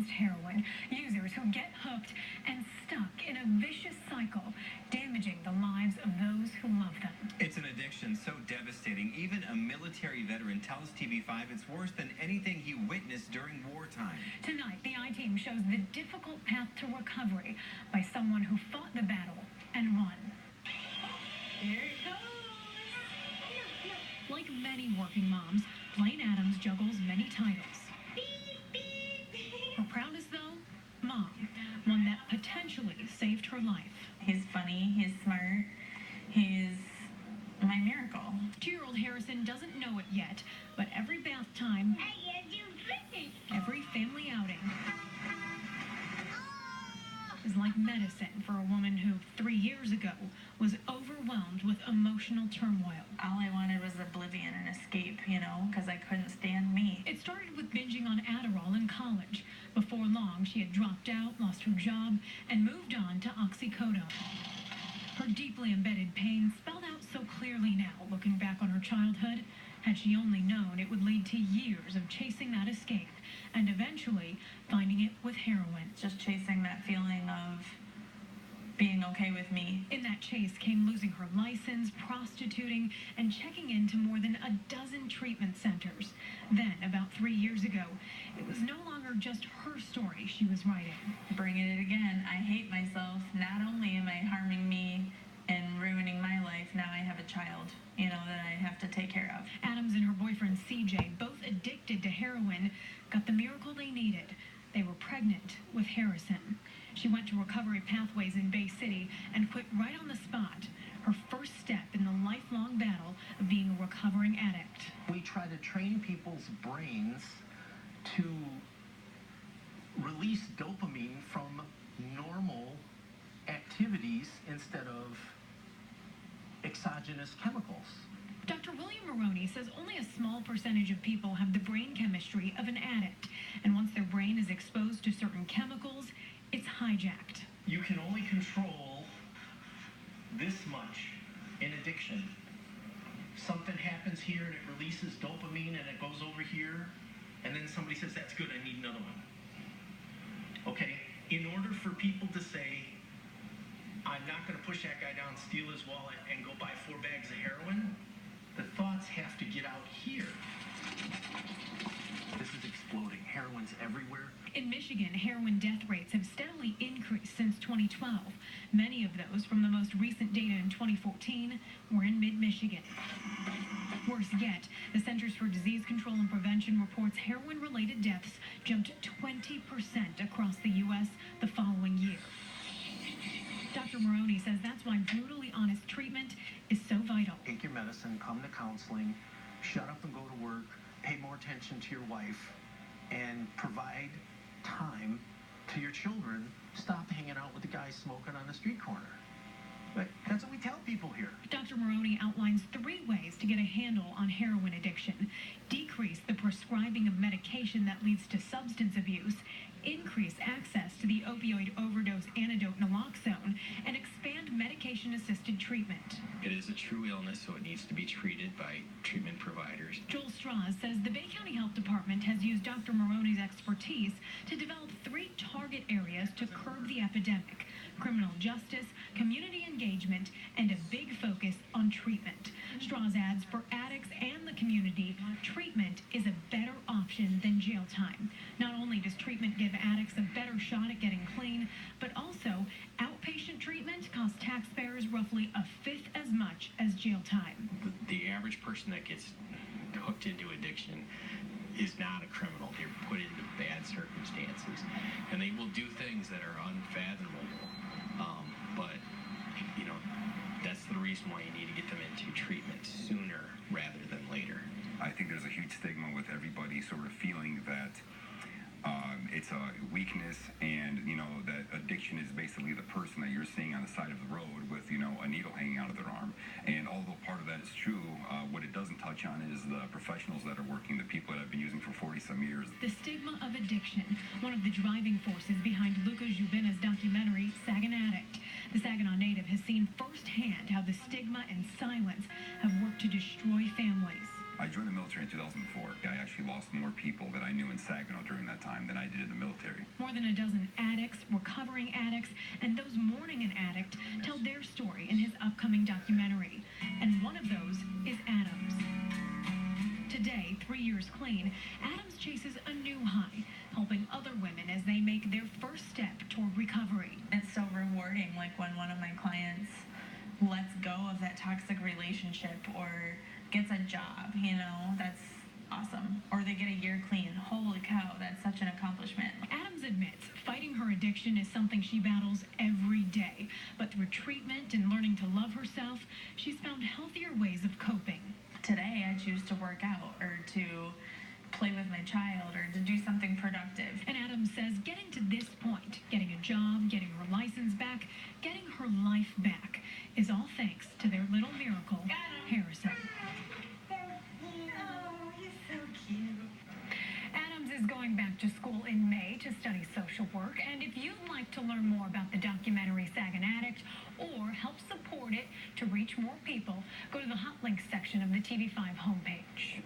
against heroin, users who get hooked and stuck in a vicious cycle, damaging the lives of those who love them. It's an addiction so devastating. Even a military veteran tells TV5 it's worse than anything he witnessed during wartime. Tonight, the iTeam shows the difficult path to recovery by someone who fought the battle and won. Here it goes. Like many working moms, Blane Adams juggles many titles. Her proudest, though, mom, one that potentially saved her life. He's funny, he's smart, he's my miracle. 2-year-old Harrison doesn't know it yet, but every bath time, every family outing is like medicine for a woman who 3 years ago was overwhelmed with emotional turmoil. All I wanted was oblivion and escape, because I couldn't stand me. It started with binging on Adderall in college. Before long, she had dropped out, lost her job, and moved on to oxycodone. Her deeply embedded pain spelled out so clearly now, looking back on her childhood. Had she only known, it would lead to years of chasing that escape and eventually finding it with heroin. Just chasing that feeling of being okay with me. In that chase came losing her license, prostituting, and checking into more than a dozen treatment centers. Then, about 3 years ago, it was no longer just her story she was writing. Bringing it again, I hate myself. Not only am I harming me and ruining my life, now I have a child, that I have to take care of. Adams and her boyfriend CJ, both addicted to heroin, got the miracle they needed. They were pregnant with Harrison. She went to Recovery Pathways in Bay City and quit right on the spot. Her first step in the lifelong battle of being a recovering addict. We try to train people's brains to release dopamine from normal activities instead of exogenous chemicals. Dr. William Morrone says only a small percentage of people have the brain chemistry of an addict, and once their brain is exposed to certain chemicals, it's hijacked. You can only control this much in addiction. Something happens here and it releases dopamine and it goes over here, and then somebody says, that's good, I need another one. Okay, in order for people to say, I'm not going to push that guy down, steal his wallet, and go buy 4 bags of heroin, the thoughts have to get out here. This is exploding. Heroin's everywhere. In Michigan, heroin death rates have steadily increased since 2012. Many of those from the most recent data in 2014 were in mid-Michigan. Worse yet, the Centers for Disease Control and Prevention reports heroin-related deaths jumped 20% across the U.S. the following year. Dr. Morrone says that's why brutally honest treatment is so vital. Take your medicine, come to counseling, shut up and go to work, pay more attention to your wife, and provide time to your children. Stop hanging out with the guy smoking on the street corner. But that's what we tell people here. Dr. Morrone outlines 3 ways to get a handle on heroin addiction. Decrease the prescribing of medication that leads to substance abuse, increase access to the opioid overdose antidote Naloxone, and expand medication-assisted treatment. It is a true illness, so it needs to be treated by treatment providers. Joel Strauss says the Bay County Health Department has used Dr. Morrone's expertise to develop 3 target areas to curb the epidemic: criminal justice, community engagement, and a big focus on treatment. Strauss adds for addicts and the community, treatment is a better option than jail time. Not only does treatment give addicts a better shot at getting clean, but also outpatient treatment costs taxpayers roughly 1/5 as much as jail time. The average person that gets hooked into addiction is not a criminal. They're put into bad circumstances, and they will do things that are unfathomable. But that's the reason why you need to get them into treatment sooner rather than later. I think there's a huge stigma with everybody sort of feeling that it's a weakness, and that addiction is basically the person that you're seeing on the side of the road with a needle hanging out of their arm. And although part of that is true, what it doesn't touch on is the professionals that are working, the people that have been using for 40-some years. The stigma of addiction, one of the driving forces behind Luca Jubina's documentary Saginaw Addict. The Saginaw native has seen firsthand how the stigma and silence have worked to destroy families. I joined the military in 2004. I actually lost more people that I knew in Saginaw during that time than I did in the military. More than a dozen addicts, recovering addicts, and those mourning an addict tell their story in his upcoming documentary. And one of those is Adams. Today, 3 years clean, Adams chases a new high, helping other women as they make their first step toward recovery. It's so rewarding, like when one of my clients lets go of that toxic relationship or gets a job, you know, that's awesome. Or they get a year clean. Holy cow, that's such an accomplishment. Adams admits fighting her addiction is something she battles every day. But through treatment and learning to love herself, she's found healthier ways of coping. Today, I choose to work out or to play with my child or to do something productive. And Adams says getting to this point, getting a job, getting her license back, getting her life back, is all thanks to their little miracle, Harrison. Oh, he's so cute. Adams is going back to school in May to study social work, and if you'd like to learn more about the documentary Sag an Addict or help support it to reach more people, go to the hot links section of the TV5 homepage.